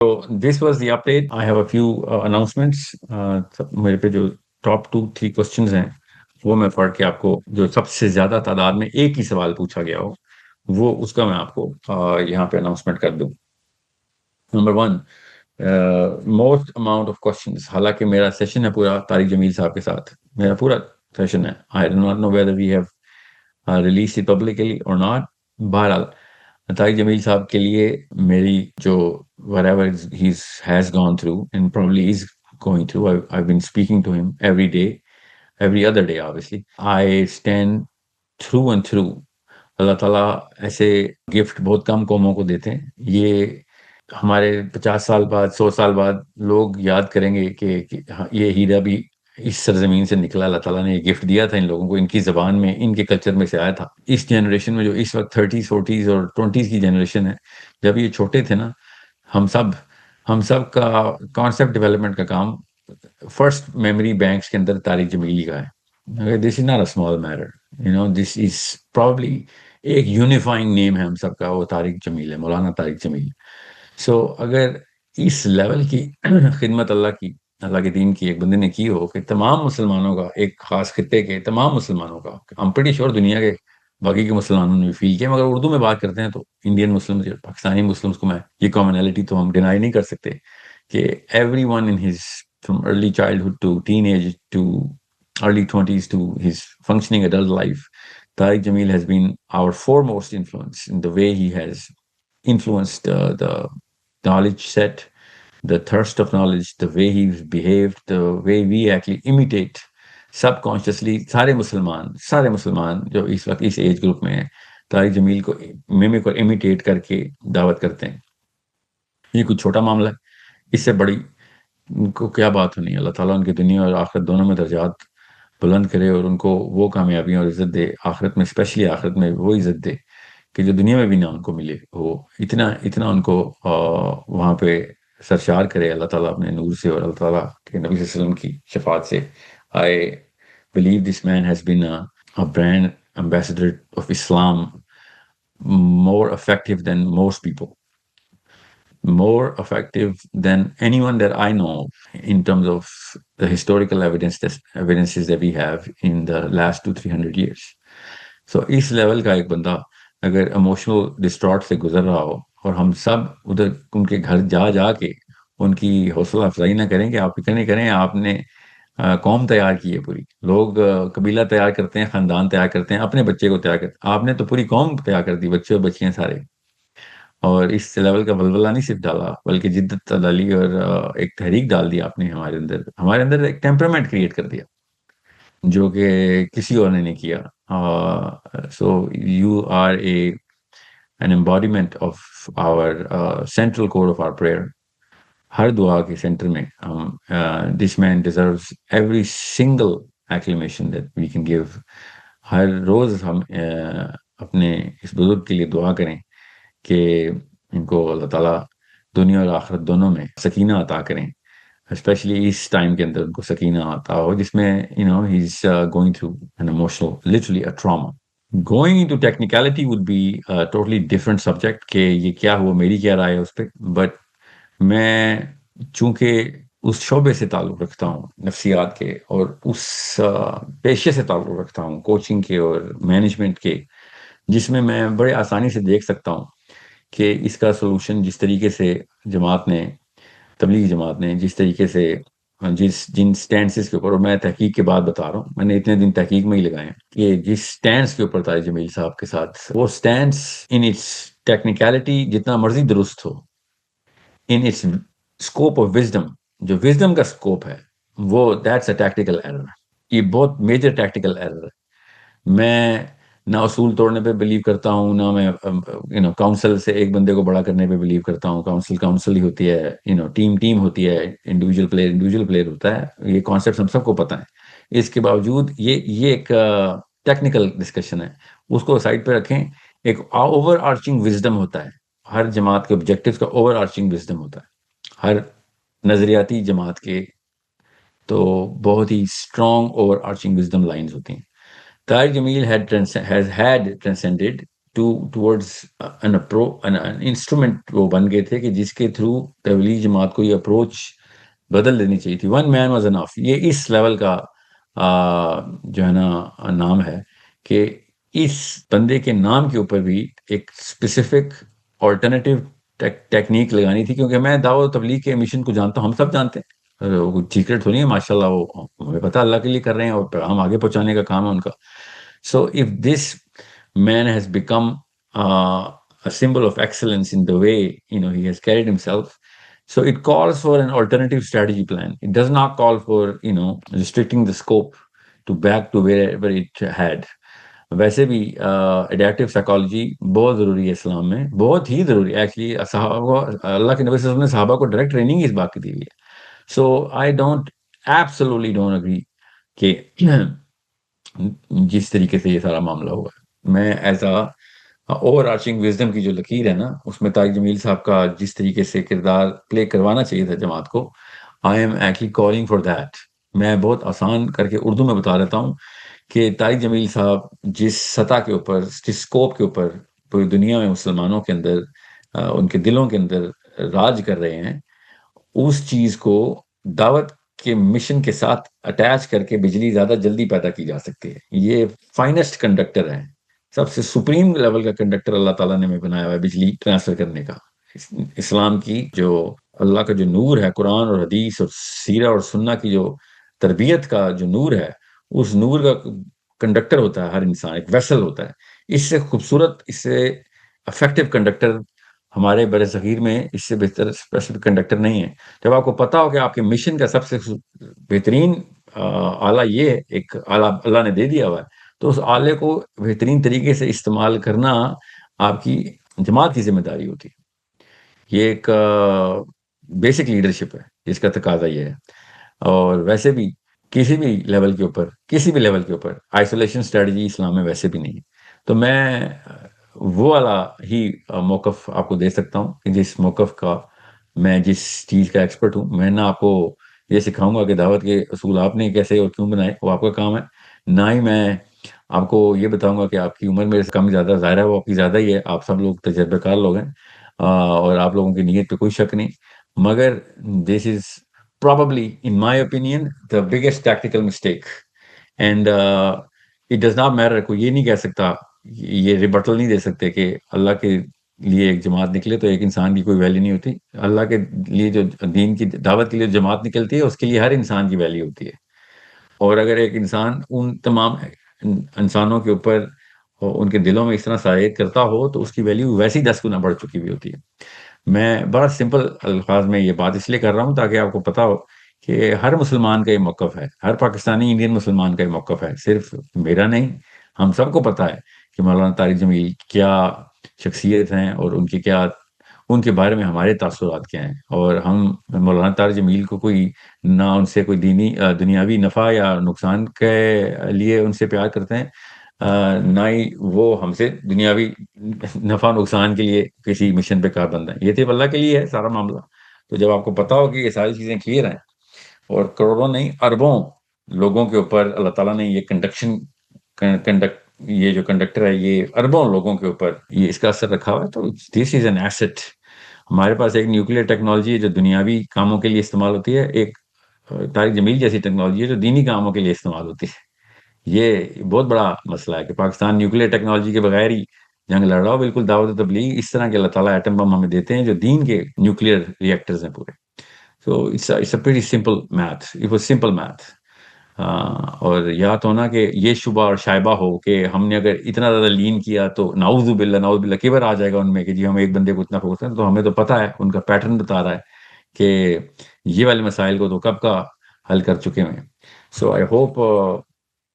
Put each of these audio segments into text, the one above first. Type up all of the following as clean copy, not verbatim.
This was the update. I have a few announcements. میرے پہ جو ٹاپ 2-3 questions ہیں وہ میں پڑھ کے آپ کو جو سب سے زیادہ تعداد میں ایک ہی سوال پوچھا گیا ہو وہ اس کا میں آپ کو یہاں پہ اناؤنسمنٹ کر دوں. Number 1, most amount of questions. حالانکہ میرا سیشن ہے پورا طارق جمیل صاحب کے ساتھ, میرا پورا سیشن ہے. I do not know whether we have release it publicly or not. بہرحال طارق جمیل صاحب کے لیے میری جو whatever he has gone through and probably is going through, I've been speaking to him every day, every other day obviously. I stand through and through. اللہ تعالیٰ ایسے gift بہت کم قوموں کو دیتے ہیں. یہ ہمارے 50 سال بعد 100 سال بعد لوگ یاد کریں گے کہ یہ ہیرا بھی اس سرزمین سے نکلا. اللہ تعالیٰ نے یہ گفٹ دیا تھا ان لوگوں کو, ان کی زبان میں, ان کے کلچر میں سے آیا تھا. اس جنریشن میں جو اس وقت 30s 40s اور 20s کی جنریشن ہے, جب یہ چھوٹے تھے نا, ہم سب کا کانسیپٹ ڈیولپمنٹ کا کام فرسٹ میموری بینکس کے اندر طارق جمیلی کا ہے. This is not a small matter, this is probably ایک یونیفائنگ نیم ہے ہم سب کا, وہ طارق جمیل ہے, مولانا طارق جمیل. سو اگر اس لیول کی خدمت اللہ کے دین کی ایک بندے نے کی ہو کہ تمام مسلمانوں کا, ایک خاص خطے کے تمام مسلمانوں کا, I'm pretty sure دنیا کے باقی کے مسلمانوں نے بھی فیل کیا, مگر اردو میں بات کرتے ہیں تو انڈین مسلم, پاکستانی مسلمس کو میں یہ کامنالٹی تو ہم ڈینائی نہیں کر سکتے کہ everyone in his from early childhood to teenage to early 20s to his functioning adult life, Tariq Jamil has been our foremost influence in the way he has influenced the knowledge set, the thirst of knowledge, the way he's behaved, the way we actually imitate sub consciously. سارے مسلمان جو اس وقت اس age group میں ہیں طارق جمیل کو mimic اور imitate کر کے دعوت کرتے ہیں. یہ کچھ چھوٹا معاملہ ہے, اس سے بڑی کو کیا بات ہونی ہے. اللہ تعالیٰ ان کی دنیا اور آخرت دونوں میں درجات بلند کرے اور ان کو وہ کامیابیاں اور عزت دے, آخرت میں اسپیشلی آخرت میں وہ عزت دے کہ جو دنیا میں بھی نہ ان کو ملے. وہ اتنا ان کو وہاں پہ سرشار کرے اللہ تعالیٰ اپنے نور سے اور اللہ تعالیٰ کے نبی صلی اللہ علیہ وسلم کی شفاعت سے. I believe this man has been a brand ambassador of Islam, more effective than most people, more effective than anyone that I know in terms of the historical evidences that we have in the last 200-300 years. So us level کا ایک بندہ اگر emotional ڈسٹارٹ سے گزر رہا ہو اور ہم سب ادھر ان کے گھر جا کے ان کی حوصلہ افزائی نہ کریں کہ آپ فکر نہیں کریں, آپ نے قوم تیار کی ہے پوری. لوگ قبیلہ تیار کرتے ہیں, خاندان تیار کرتے ہیں, اپنے بچے کو تیار کرتے ہیں, آپ نے تو پوری قوم تیار کر دی, بچے اور بچیاں سارے. اور اس لیول کا ولولہ نہیں صرف ڈالا بلکہ جدت ڈالی اور ایک تحریک ڈال دی آپ نے ہمارے اندر ایک ٹیمپرامنٹ کریٹ کر دیا جو کہ کسی اور نے نہیں کیا. So you are an embodiment of our central core of our prayer. ہر دعا کے سینٹر میں this man deserves every single acclamation that we can give. ہر روز ہم اپنے اس بزرگ کے لیے دعا کریں کہ ان کو اللہ تعالیٰ دنیا اور آخرت دونوں میں سکینہ عطا کریں, اسپیشلی اس ٹائم کے اندر ان کو سکینہ عطا ہو جس میں he is going through an emotional, literally a trauma. Going into technicality would be a totally different subject کہ یہ کیا ہوا, میری کیا رائے ہے اس پہ. بٹ میں چونکہ اس شعبے سے تعلق رکھتا ہوں نفسیات کے, اور اس پیشے سے تعلق رکھتا ہوں کوچنگ کے اور مینجمنٹ کے, جس میں بڑے آسانی سے دیکھ سکتا ہوں کہ اس کا سولوشن جس طریقے سے تبلیغی جماعت نے جس طریقے سے جن سٹینسز کے اوپر, اور میں تحقیق کے بعد بتا رہا ہوں, میں نے اتنے دن تحقیق میں ہی لگائے ہیں کہ جس سٹینس کے اوپر طارق جمیل صاحب کے ساتھ, وہ سٹینس ان اٹس ٹیکنیکلٹی جتنا مرضی درست ہو, in its scope of wisdom, جو wisdom کا scope ہے وہ that's a tactical error. یہ بہت میجر ٹیکٹیکل ایرر ہے. میں نہ اصول توڑنے پہ بلیو کرتا ہوں, نہ میں کاؤنسل سے ایک بندے کو بڑا کرنے پہ بلیو کرتا ہوں. کاؤنسل ہی ہوتی ہے, ٹیم ہوتی ہے, انڈیویجول پلیئر ہوتا ہے. یہ کانسیپٹ ہم سب کو پتہ ہے. اس کے باوجود یہ ایک ٹیکنیکل ڈسکشن ہے, اس کو سائڈ پہ رکھیں. ایک اوور آرچنگ وزڈم ہوتا ہے, ہر جماعت کے آبجیکٹیوز کا اوور آرچنگ وزڈم ہوتا ہے, ہر نظریاتی جماعت کے تو بہت ہی strong overarching wisdom lines ہوتی ہیں. Tariq Jameel has had transcended towards an instrument وہ بن گئے تھے کہ جس کے تھرو تبلیغ جماعت کو یہ اپروچ بدل دینی چاہیے تھی. One man was enough. یہ اس لیول کا جو ہے نا نام ہے کہ اس بندے کے نام کے اوپر بھی ایک اسپیسیفک آلٹرنیٹیو ٹیکنیک لگانی تھی. کیونکہ میں دعوت و تبلیغ کے مشن کو جانتا ہوں, ہم سب جانتے ہیں, سیکرٹ تھوڑی ہے, ماشاء اللہ وہ ہمیں پتہ اللہ کے لیے کر رہے ہیں اور پیغام آگے پہنچانے کا کام ہے ان کا. So if this man has become a symbol of excellence in the way he has carried himself, so it calls for an alternative strategy plan. It does not call for restricting the scope to back to wherever it had. ویسے بھی adaptive psychology بہت ضروری ہے اسلام میں, بہت ہی ضروری ہے actually. صحابہ کو اللہ کے نبی صلی اللہ علیہ وسلم نے صحابہ کو ڈائریکٹ ٹریننگ اس بات کی دی ہوئی ہے. So I don't absolutely don't agree کہ جس طریقے سے یہ سارا معاملہ ہوا ہے. میں as a over arching wisdom کی جو لکیر ہے نا, اس میں طارق جمیل صاحب کا جس طریقے سے کردار پلے کروانا چاہیے تھا جماعت کو, I am actually calling for that. میں بہت آسان کر کے اردو میں بتا دیتا ہوں کہ طارق جمیل صاحب جس سطح کے اوپر, جس اسکوپ کے اوپر پوری دنیا میں مسلمانوں کے اندر ان کے دلوں کے اندر راج کر رہے ہیں, اس چیز کو دعوت کے مشن کے ساتھ اٹیچ کر کے بجلی زیادہ جلدی پیدا کی جا سکتی ہے. یہ فائنسٹ کنڈکٹر ہے, سب سے سپریم لیول کا کنڈکٹر اللہ تعالیٰ نے ہمیں بنایا ہوا ہے بجلی ٹرانسفر کرنے کا. اسلام کی جو اللہ کا جو نور ہے, قرآن اور حدیث اور سیرہ اور سنہ کی جو تربیت کا جو نور ہے, اس نور کا کنڈکٹر ہوتا ہے ہر انسان, ایک ویسل ہوتا ہے. اس سے خوبصورت, اس سے افیکٹو کنڈکٹر ہمارے بر صغیر میں اس سے بہتر اسپیسیفک کنڈکٹر نہیں ہے. جب آپ کو پتا ہو کہ آپ کے مشن کا سب سے بہترین آلہ یہ ایک آلہ اللہ نے دے دیا ہوا ہے, تو اس آلے کو بہترین طریقے سے استعمال کرنا آپ کی جماعت کی ذمہ داری ہوتی ہے. یہ ایک بیسک لیڈرشپ ہے جس کا تقاضا یہ ہے. اور ویسے بھی کسی بھی لیول کے اوپر آئسولیشن اسٹریٹجی اسلام میں ویسے بھی نہیں ہے. تو میں وہ والا ہی موقف آپ کو دے سکتا ہوں کہ جس موقف کا میں جس چیز کا ایکسپرٹ ہوں. میں نہ آپ کو یہ سکھاؤں گا کہ دعوت کے اصول آپ نے کیسے اور کیوں بنائے, وہ آپ کا کام ہے. نہ ہی میں آپ کو یہ بتاؤں گا کہ آپ کی عمر میرے سے کم زیادہ, ظاہر ہے وہ آپ کی زیادہ ہی ہے, آپ سب لوگ تجربہ کار لوگ ہیں اور آپ لوگوں کی نیت پہ کوئی شک نہیں. مگر دس از probably in my opinion the biggest tactical mistake, and it does not matter. کوئی یہ نہیں کہہ سکتا, یہ ریبٹل نہیں دے سکتے کہ اللہ کے لیے ایک جماعت نکلے تو ایک انسان کی کوئی ویلیو نہیں ہوتی. اللہ کے لیے جو دین کی دعوت کے لیے جماعت نکلتی ہے اس کے لیے ہر انسان کی ویلیو ہوتی ہے. اور اگر ایک انسان ان تمام انسانوں کے اوپر ان کے دلوں میں اس طرح سرایت کرتا ہو تو اس کی ویلیو ویسے ہی 10 گنا بڑھ چکی ہوئی ہوتی ہے. میں بڑا سمپل الفاظ میں یہ بات اس لیے کر رہا ہوں تاکہ آپ کو پتا ہو کہ ہر مسلمان کا یہ موقف ہے, ہر پاکستانی انڈین مسلمان کا یہ موقف ہے, صرف میرا نہیں. ہم سب کو پتا ہے کہ مولانا طارق جمیل کیا شخصیت ہیں اور ان کے بارے میں ہمارے تاثرات کیا ہیں. اور ہم مولانا طارق جمیل کو کوئی نہ ان سے کوئی دنیاوی نفع یا نقصان کے لیے ان سے پیار کرتے ہیں, نہ ہی وہ ہم سے دنیاوی نفع نقصان کے لیے کسی مشن پہ کاربند ہیں. یہ تو اللہ کے لیے ہے سارا معاملہ. تو جب آپ کو پتا ہو کہ یہ ساری چیزیں کلیئر ہیں اور کروڑوں نہیں اربوں لوگوں کے اوپر اللہ تعالیٰ نے یہ جو کنڈکٹر ہے یہ اربوں لوگوں کے اوپر یہ اس کا اثر رکھا ہوا ہے, تو دس از این ایسٹ. ہمارے پاس ایک نیوکلیر ٹیکنالوجی ہے جو دنیاوی کاموں کے لیے استعمال ہوتی ہے, ایک طارق جمیل جیسی ٹیکنالوجی ہے جو دینی کاموں کے لیے استعمال ہوتی ہے. یہ بہت بڑا مسئلہ ہے کہ پاکستان نیوکلیر ٹیکنالوجی کے بغیر ہی جنگ لڑ رہا ہو. بالکل دعوت و تبلیغ اس طرح کے اللہ تعالیٰ ایٹم بم ہمیں دیتے ہیں جو دین کے نیوکلیر ریئیکٹرز ہیں پورے. So it's a pretty simple math, it was simple math. اور یاد ہونا کہ یہ شبہ اور شائبہ ہو کہ ہم نے اگر اتنا زیادہ لین کیا تو نعوذ باللہ کبر آ جائے گا ان میں کہ جی ہم ایک بندے کو اتنا فوکس کریں. تو ہمیں تو پتہ ہے, ان کا پیٹرن بتا رہا ہے کہ یہ والے مسائل کو تو کب کا حل کر چکے ہیں. So I hope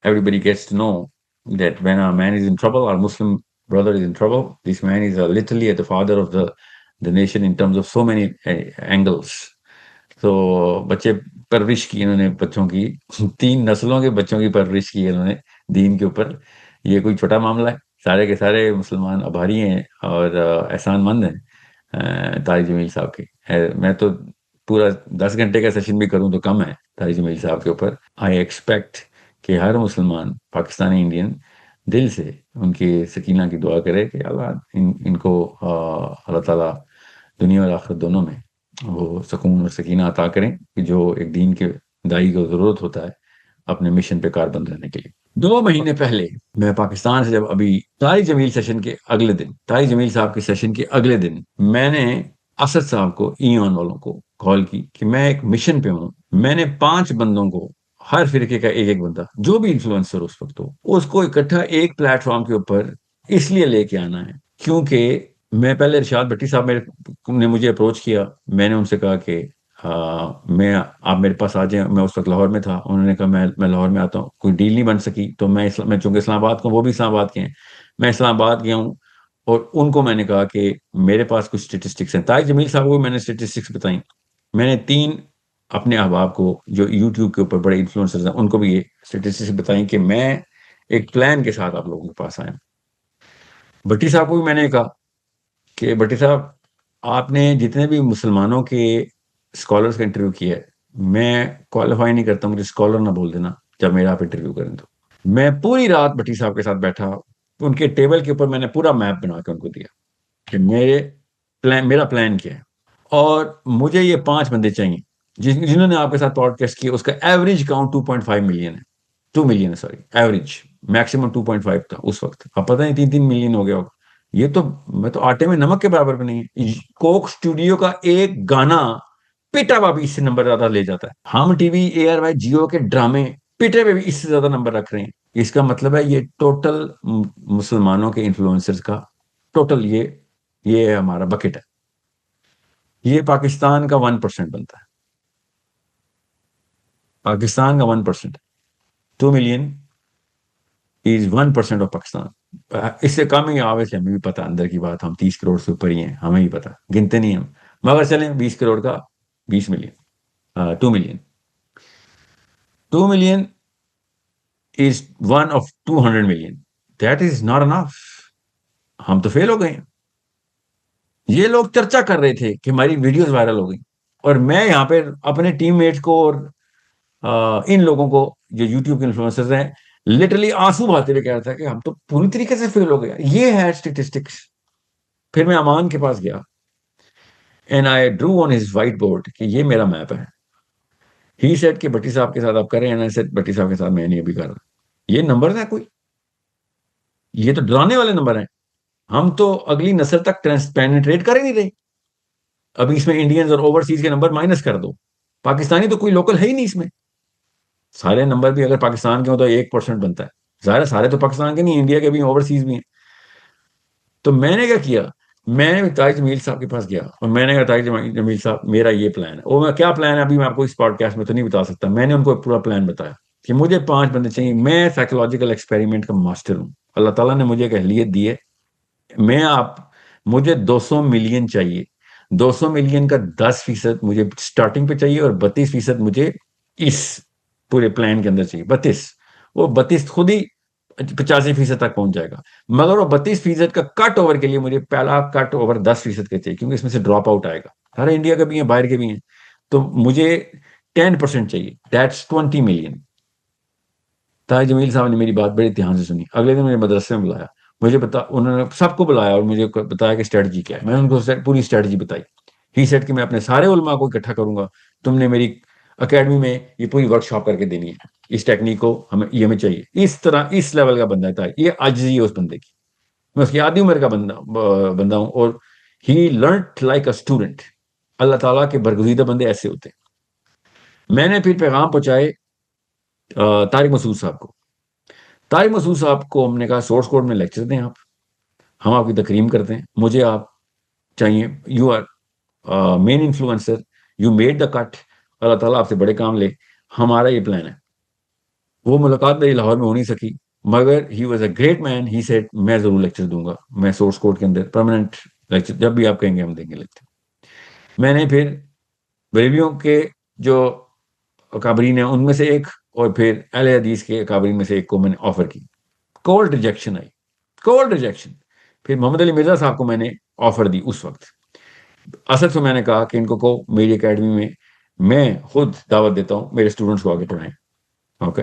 everybody gets to know that when a man is in trouble, our Muslim brother is in trouble, this man is literally the father of the nation in terms of so many angles. تو بچے پرورش کی انہوں نے, بچوں کی 3 نسلوں کے بچوں کی پرورش کی انہوں نے دین کے اوپر. یہ کوئی چھوٹا معاملہ ہے. سارے کے سارے مسلمان آبھاری ہیں اور احسان مند ہیں طارق جمیل صاحب کے. میں تو پورا 10 گھنٹے کا سیشن بھی کروں تو کم ہے طارق جمیل صاحب کے اوپر. آئی ایکسپیکٹ کہ ہر مسلمان پاکستانی انڈین دل سے ان کی سکینہ کی دعا کرے کہ اللہ ان کو اللہ تعالیٰ دنیا اور آخرت دونوں میں وہ سکون اور سکینہ عطا کریں کہ جو ایک دین کے داعی کو ضرورت ہوتا ہے اپنے مشن پہ کاربند رہنے کے لیے. 2 مہینے پہلے میں پاکستان سے جب ابھی طارق جمیل سیشن کے اگلے دن، طارق جمیل صاحب کے سیشن کے اگلے دن میں نے اسد صاحب کو ایمان والوں کو کال کی کہ میں ایک مشن پہ ہوں. میں نے 5 بندوں کو، ہر فرقے کا ایک بندہ جو بھی انفلوئنسر اس وقت ہو، اس کو اکٹھا ایک پلیٹ فارم کے اوپر اس لیے لے کے آنا ہے کیونکہ میں پہلے ارشاد بھٹی صاحب نے مجھے اپروچ کیا. میں نے ان سے کہا کہ آپ میرے پاس آ جائیں. میں اس وقت لاہور میں تھا. انہوں نے کہا میں لاہور میں آتا ہوں. کوئی ڈیل نہیں بن سکی تو میں چونکہ اسلام آباد کا، وہ بھی اسلام آباد کے ہیں، میں اسلام آباد گیا ہوں اور ان کو میں نے کہا کہ میرے پاس کچھ اسٹیٹسٹکس ہیں. طارق جمیل صاحب کو میں نے اسٹیٹسٹکس بتائیں. میں نے 3 اپنے احباب کو جو یوٹیوب کے اوپر بڑے انفلوئنسرز ہیں ان کو بھی یہ اسٹیٹسٹکس بتائیں کہ میں ایک پلان کے ساتھ آپ لوگوں کے پاس آیا. بھٹی صاحب کو بھی میں نے کہا کہ بھٹی صاحب آپ نے جتنے بھی مسلمانوں کے اسکالرس کا انٹرویو کیا ہے، میں کوالیفائی نہیں کرتا، مجھے اسکالر نہ بول دینا جب میرا آپ انٹرویو کریں. تو میں پوری رات بھٹی صاحب کے ساتھ بیٹھا، ان کے ٹیبل کے اوپر میں نے پورا میپ بنا کے ان کو دیا کہ میرا پلان کیا ہے اور مجھے یہ 5 بندے چاہیے جنہوں نے آپ کے ساتھ پوڈ کاسٹ کیا. اس کا ایوریج کاؤنٹ 2.5 ملین ہے، 2 ملین ہے سوری، ایوریج میکسیمم 2.5 تھا اس وقت. اب پتہ نہیں 3 ملین ہو گیا ہوگا. یہ تو میں تو آٹے میں نمک کے برابر بھی نہیں ہے. کوک اسٹوڈیو کا ایک گانا پیٹا ہوا بھی اس سے نمبر زیادہ لے جاتا ہے. ہم ٹی وی ARY جیو کے ڈرامے پیٹے میں بھی اس سے زیادہ نمبر رکھ رہے ہیں. اس کا مطلب ہے یہ ٹوٹل مسلمانوں کے انفلوئنسرز کا ٹوٹل یہ ہمارا بکٹ ہے. یہ پاکستان کا 1% بنتا ہے. پاکستان کا 1%، 2 ملین از 1% آف پاکستان. اس سے کم ہی آوے سے ہمیں بھی پتا، اندر کی بات، ہم 30 کروڑ سے اوپر ہی ہیں، ہمیں ہی پتا، گنتے نہیں ہم. مگر چلیں 20 کروڑ کا 20 million, 2 million. 2 million is 1 of 200 million. That is not enough. ہم تو فیل ہو گئے ہیں. یہ لوگ چرچا کر رہے تھے کہ ہماری ویڈیوز وائرل ہو گئی اور میں یہاں پہ اپنے ٹیم میٹس کو اور ان لوگوں کو جو یوٹیوب کے انفلوئنسرز ہیں لٹرلی آنسو بہاتے ہوئے کہہ رہا تھا کہ ہم تو پوری طریقے سے فیل ہو گئے. یہ ہے اسٹیٹسٹکس. پھر میں امان کے پاس گیا اینڈ آئی ڈرو آن ہز وائٹ بورڈ کہ یہ میرا میپ ہے. ہی سیڈ کہ بھٹی صاحب کے ساتھ آپ کریں. بھٹی صاحب کے ساتھ میں نہیں ابھی کر رہا. یہ نمبر ہے کوئی، یہ تو ڈرانے والے نمبر ہیں. ہم تو اگلی نسل تک پینیٹریٹ کر ہی نہیں رہے. ابھی اس میں انڈینز اور اوورسیز کے نمبر مائنس کر دو، پاکستانی تو کوئی لوکل ہے ہی نہیں اس میں. سارے نمبر بھی اگر پاکستان کے ہوں تو 1% بنتا ہے. ظاہر سارے تو پاکستان کے نہیں، انڈیا کے بھی ہیں، اوورسیز بھی ہیں. تو میں نے کیا کیا، میں نے طارق جمیل صاحب کے پاس گیا اور میں نے کہا طارق جمیل صاحب میرا یہ پلان ہے. وہ میں کیا پلان ہے ابھی میں آپ کو اس پوڈ کاسٹ میں تو نہیں بتا سکتا. میں نے ان کو ایک پورا پلان بتایا کہ مجھے 5 بندے چاہیے. میں سائیکولوجیکل ایکسپیریمنٹ کا ماسٹر ہوں. اللہ تعالیٰ نے مجھے ایک اہلیت دی ہے. مجھے 200 ملین چاہیے. 200 ملین کا 10% مجھے سٹارٹنگ پہ چاہیے اور 32% مجھے اس پورے پلان کے اندر چاہیے. 32، وہ 32 خود ہی 85% تک پہنچ جائے گا. مگر وہ 32% کا کٹ اوور کے لیے مجھے پہلا کٹ اوور 10% کا چاہیے کیونکہ اس میں سے ڈراپ آؤٹ آئے گا. سارے انڈیا کے بھی ہیں، باہر کے بھی ہیں. تو مجھے 10% چاہیے. That's 20 million. طارق جمیل صاحب نے میری بات بڑے دھیان سے سنی. اگلے دن مجھے مدرسے میں بلایا. انہوں نے سب کو بلایا اور مجھے بتایا کہ اسٹریٹجی کیا ہے. میں نے ان کو پوری اسٹریٹجی بتائی. ہی سیٹ کہ میں اپنے سارے علماء کو اکٹھا کروں گا. تم نے میری اکیڈمی میں یہ پوری ورک شاپ کر کے دینی ہے. اس ٹیکنیک کو ہمیں چاہیے. اس طرح اس لیول کا بندہ تھا. یہ عاجزی ہے اس بندے کی. میں اس کی آدھی عمر کا بندہ ہوں اور ہی لرنڈ لائک اے اسٹوڈنٹ. اللہ تعالیٰ کے برگزیدہ بندے ایسے ہوتے ہیں. میں نے پھر پیغام پہنچائے طارق مسعود صاحب کو. طارق مسعود صاحب کو ہم نے کہا سورس کوڈ میں لیکچر دیں آپ، ہم آپ کی تکریم کرتے ہیں. مجھے آپ چاہیے، you are main influencer, you made the cut. اللہ تعالیٰ آپ سے بڑے کام لے. ہمارا یہ پلان ہے. وہ ملاقات میری لاہور میں ہو نہیں سکی مگر he was a great man. He sad میں ضرور لیکچر دوں گا. میں سورس کوڈ کے اندر پرماننٹ لیکچر جب بھی آپ کہیں گے ہم دیں گے لیکچر. میں نے پھر بریلیوں کے جو اکابرین ہیں ان میں سے ایک اور پھر اہل حدیث کے اکابرین میں سے ایک کو میں نے آفر کی. کولڈ ریجیکشن آئی، کولڈ ریجیکشن. پھر محمد علی مرزا صاحب کو میں نے آفر دی اس وقت. اسد سے میں نے کہا کہ ان کو میری اکیڈمی میں خود دعوت دیتا ہوں، میرے اسٹوڈنٹس کو آگے پڑھائیں. اوکے.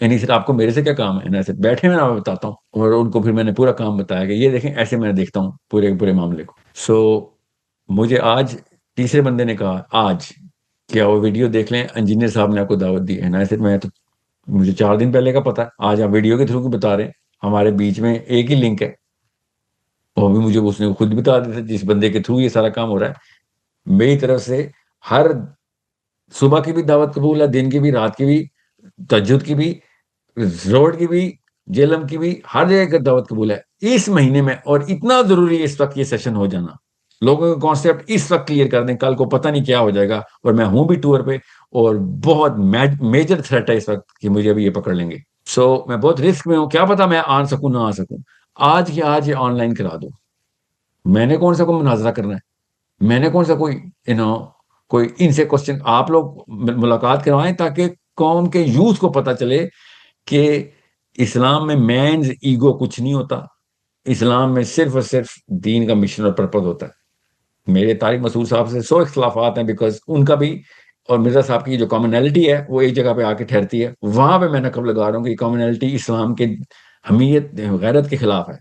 یعنی سر آپ کو میرے سے کیا کام ہے؟ ایسے بیٹھے میں آپ بتاتا ہوں، اور ان کو پھر میں نے پورا کام بتایا کہ یہ دیکھیں ایسے میں دیکھتا ہوں پورے معاملے کو. سو مجھے آج تیسرے بندے نے کہا آج کیا وہ ویڈیو دیکھ لیں، انجینئر صاحب نے آپ کو دعوت دی ہے نا. ایسے میں تو مجھے 4 دن پہلے کا پتا ہے، آج آپ ویڈیو کے تھرو کی بتا رہے ہیں. ہمارے بیچ میں ایک ہی لنک ہے، وہ بھی مجھے اس نے خود بتا دیا تھا جس بندے کے تھرو یہ سارا کام ہو رہا ہے. میری طرف سے ہر صبح کی بھی دعوت قبول ہے، دن کی بھی، رات کی بھی، تہجد کی بھی، روڈ کی بھی، جیلم کی بھی، ہر جگہ کا دعوت قبول ہے اس مہینے میں. اور اتنا ضروری ہے اس وقت یہ سیشن ہو جانا، لوگوں کا کانسیپٹ اس وقت کلیئر کر دیں، کل کو پتہ نہیں کیا ہو جائے گا. اور میں ہوں بھی ٹور پہ، اور بہت میجر تھریٹ ہے اس وقت کہ مجھے ابھی یہ پکڑ لیں گے. سو میں بہت رسک میں ہوں، کیا پتا میں آ سکوں نہ آ سکوں. آج کی آج یہ آن لائن کرا دو. میں نے کون سا کوئی مناظرہ کرنا ہے؟ میں نے کون سا کوئی کوئی ان سے کوشچن؟ آپ لوگ ملاقات کروائیں تاکہ قوم کے یوتھ کو پتا چلے کہ اسلام میں مینز ایگو کچھ نہیں ہوتا. اسلام میں صرف اور صرف دین کا مشن اور پرپز ہوتا ہے. میرے طارق مسعود صاحب سے 100 اختلافات ہیں، بیکاز ان کا بھی اور مرزا صاحب کی جو کامنلٹی ہے وہ ایک جگہ پہ آ کے ٹھہرتی ہے. وہاں پہ میں نقب لگا رہا ہوں کہ کامنلٹی اسلام کے حمیت غیرت کے خلاف ہے،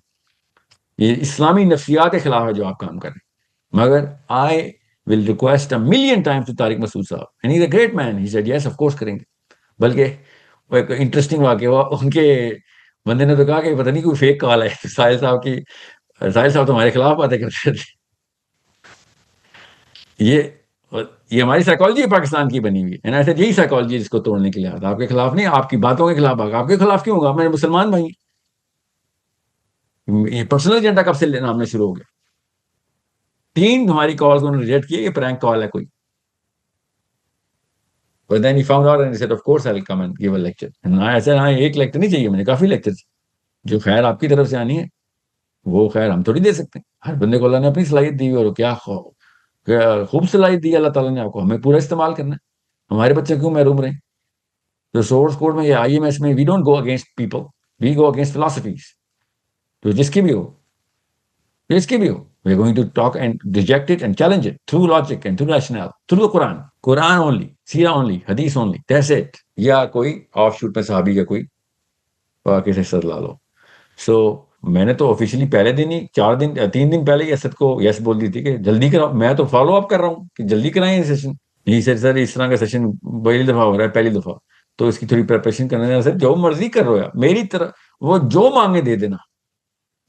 یہ اسلامی نفسیات کے خلاف ہے جو آپ کام کر رہے ہیں. مگر I will request a million times to Tariq Masood صاحب، and he is a great man. He said yes of course کریں گے. بلکہ وہ ایک انٹرسٹنگ واقعہ ہوا، ان کے بندے نے تو کہا کہ پتہ نہیں کوئی فیک کال ہے ساحل صاحب کی، ساحل صاحب تو ہمارے خلاف باتیں کرتے تھے. یہ یہ ہماری سائیکالوجی پاکستان کی بنی ہوئی ہے نا. ایسے یہی سائیکالوجی جس کو توڑنے کے لیے آتا، آپ کے خلاف نہیں، آپ کی باتوں کے خلاف. آپ کے خلاف کیوں ہوگا؟ میرے مسلمان بھائی، یہ پرسنل ایجنڈا کب سے لینا ہم نے شروع ہو گیا؟ 3 ہماری کالز انہوں نے ریجیکٹ کی، یہ پرینک کال ہے کوئی. But then he found out and he said, of course I'll come and give a lecture. And I said, ہاں ایک لیکچر نہیں چاہیے، میں نے کافی لیکچر جو خیر آپ کی طرف سے آنی ہے وہ خیر ہم تھوڑی دے سکتے ہیں. ہر بندے کو اللہ نے اپنی صلاحیت دی، اور کیا خوب صلاحیت دی اللہ تعالیٰ نے آپ کو، ہمیں پورا استعمال کرنا ہے. ہمارے بچے کیوں محروم رہیں؟ تو سورس کوڈ میں یا IMS میں we don't go against people, we go against philosophies. تو جس کی بھی ہو، جس کی بھی ہو، we are going to talk and reject it and challenge it through logic and through rationale, through the Quran only, سیرہ only, حدیث only, that's it. یا کوئی آف شوٹ میں صحابی کا کوئی واقعے سے استدلال ہو. سو میں نے تو آفیشلی پہلے دن ہی 3 دن پہلے ہی اسد کو یس بول دی تھی کہ جلدی کراؤ. میں تو فالو اپ کر رہا ہوں کہ جلدی کرائیں یہ سیشن. نہیں سر اس طرح کا سیشن پہلی دفعہ ہو رہا ہے، پہلی دفعہ تو اس کی تھوڑی پریپریشن کرنا. سر جو مرضی کر رہے ہو میری طرح، وہ جو مانگے دے دینا،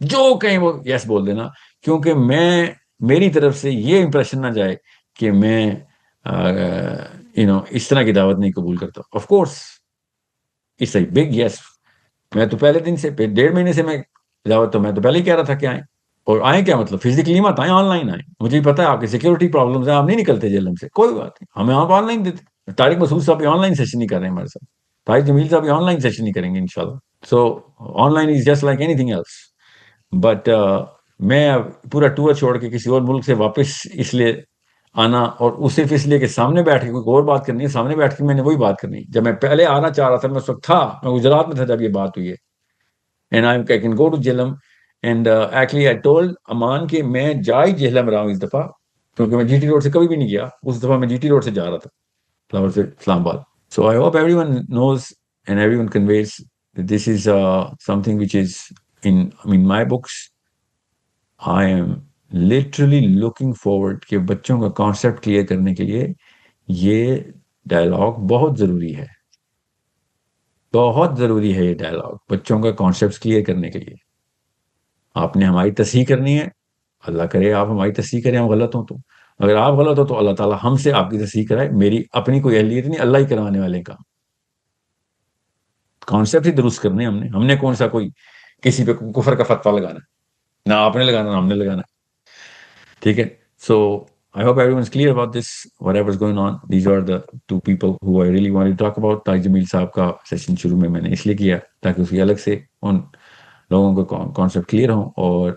جو کہیں وہ یس بول دینا. کیونکہ میری طرف سے یہ امپریشن نہ جائے کہ میں اس طرح کی دعوت نہیں قبول کرتا. Of course it's a big yes. میں تو پہلے دن سے 1.5 مہینے سے میں دعوت، تو میں تو پہلے ہی کہہ رہا تھا کہ آئیں. اور آئیں کیا مطلب؟ فزیکلی مت آئیں، آن لائن آئیں. مجھے پتا ہے آپ کی سیکورٹی پرابلمز ہیں، آپ نہیں نکلتے جیل سے، کوئی بات نہیں، ہمیں آپ آن لائن دیتے. طارق مسعود صاحب بھی آن لائن سیشن نہیں کر رہے ہیں ہمارے ساتھ، طارق جمیل صاحب بھی آن لائن سیشن نہیں کریں گے انشاءاللہ. سو on line is just like any thing else. But میں پورا ٹور چھوڑ کے کسی اور ملک سے واپس اس لیے آنا، اور وہ صرف اس لیے کہ سامنے بیٹھ کے کوئی اور بات کرنی ہے، سامنے بیٹھ کے میں نے وہی بات کرنی. جب میں پہلے آنا چاہ رہا تھا، میں اس وقت تھا، میں گجرات میں تھا جب یہ بات ہوئی ہے. And I can go to Jhelum. And actually I told امان کہ میں جا ہی جہلم رہا ہوں اس دفعہ، کیونکہ میں GT روڈ سے کبھی بھی نہیں گیا. اس دفعہ میں GT روڈ سے جا رہا تھا لاہور سے اسلام آباد. So I hope everyone knows and everyone conveys that this is something which is in my books. I am literally looking forward کہ بچوں کا کانسیپٹ کلیئر کرنے کے لیے یہ ڈائلاگ بہت ضروری ہے. بہت ضروری ہے یہ ڈائلاگ بچوں کا کانسیپٹ کلیئر کرنے کے لیے. آپ نے ہماری تصحیح کرنی ہے، اللہ کرے آپ ہماری تصحیح کریں، ہم غلط ہوں تو. اگر آپ غلط ہو تو اللہ تعالیٰ ہم سے آپ کی تصحیح کرائے. میری اپنی کوئی اہلیت نہیں، اللہ ہی کروانے والے کا. کانسیپٹ ہی درست کرنے ہم نے کون سا کوئی کسی پہ کفر کا فتویٰ لگانا ہے؟ نہ آپ نے لگانا، نہ ہم نے لگانا. ٹھیک ہے. سو I hope everyone's clear about this, whatever's going on. These are the 2 people who I really wanted to talk about. Tariq جمیل صاحب کا سیشن شروع میں نے اس لیے کیا تاکہ اس کی الگ سے ان لوگوں کو کانسیپٹ کلیئر ہوں. اور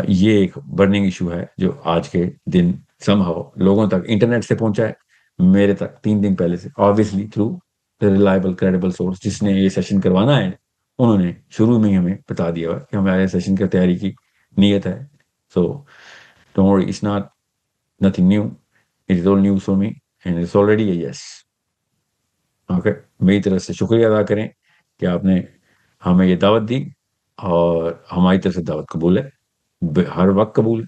یہ ایک برننگ ایشو ہے جو آج کے دن somehow لوگوں تک انٹرنیٹ سے پہنچا ہے، میرے تک 3 دن پہلے سے، obviously through the reliable credible source جس نے یہ سیشن کروانا ہے. انہوں نے شروع میں ہی ہمیں بتا دیا کہ ہمارے سیشن کی تیاری کی نیت ہے. So don't worry, it's nothing new. It is all news for me and it's already a yes. Okay, میری طرف سے شکریہ ادا کریں کہ آپ نے ہمیں یہ دعوت دی، اور ہماری طرف سے دعوت قبول ہے، ہر وقت قبول ہے۔